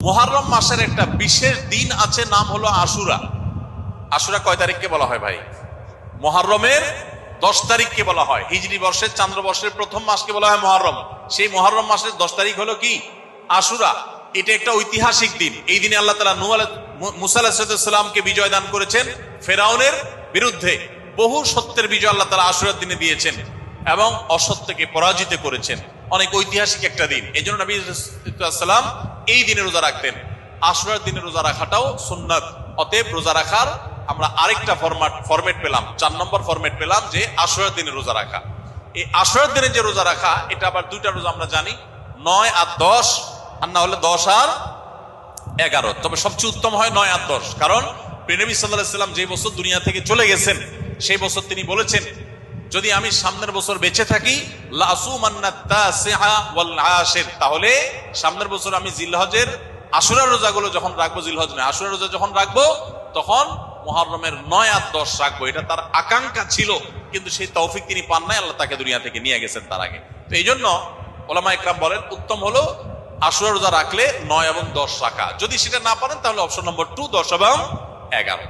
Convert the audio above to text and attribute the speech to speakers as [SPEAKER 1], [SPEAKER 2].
[SPEAKER 1] মুহররম মাসের একটা বিশেষ দিন আছে, নাম হলো আশুরা। আশুরা কয় তারিখকে বলা হয় ভাই? মুহররমের 10 তারিখকে বলা হয়। হিজরি বর্ষের চান্দ্র বর্ষের প্রথম মাসকে বলা হয় মুহররম। সেই মুহররম মাসের 10 তারিখ হলো কি? আশুরা। এটা একটা ঐতিহাসিক দিন। এই দিনে আল্লাহ তাআলা মুসা আলাইহিস সালামকে বিজয় দান করেছেন ফেরাউনের বিরুদ্ধে। বহু সত্যের বিজয় আল্লাহ তাআলা আশুরার দিনে দিয়েছেন এবং অসত্যকে পরাজিত করেছেন। অনেক ঐতিহাসিক একটা দিন। এই জন্য নবী সাল্লাম এই দিনে রোজা রাখতেন। আশুরার দিনে রোজা রাখাটাও সুন্নাত। অতএব রোজা রাখার আমরা আরেকটা ফরম্যাট পেলাম, 4 নম্বর ফরম্যাট পেলাম, যে আশুরার দিনে রোজা রাখা। এই আশুরার দিনে যে রোজা রাখা, এটা আবার দুইটা রোজা আমরা জানি, 9 আর 10, আর না হলে 10 আর 11। তবে সবচেয়ে উত্তম হয় 9 আর 10, কারণ নবী সাল্লাল্লাহু আলাইহি সাল্লাম যে বছর দুনিয়া থেকে চলে গেছেন সেই বছর তিনি বলেছেন, যদি আমি সামনের বছর বেঁচে থাকি তাহলে সামনের বছর আমি জিলহজের আশুরা রোজাগুলো যখন রাখবো, জিলহজ নয় আশুরা রোজা যখন রাখবো, তখন মুহররমের 9 আর 10 রাখবো। এটা তার আকাঙ্ক্ষা ছিল, কিন্তু সেই তৌফিক তিনি পান নাই, আল্লাহ তাকে দুনিয়া থেকে নিয়ে গেছেন তার আগে। তো এই জন্য ওলামা ইকরাম বলেন উত্তম হলো আশুরা রোজা রাখলে 9 এবং 10 রাখা। যদি সেটা না পারেন তাহলে অপশন নম্বর 2, 10 এবং 11।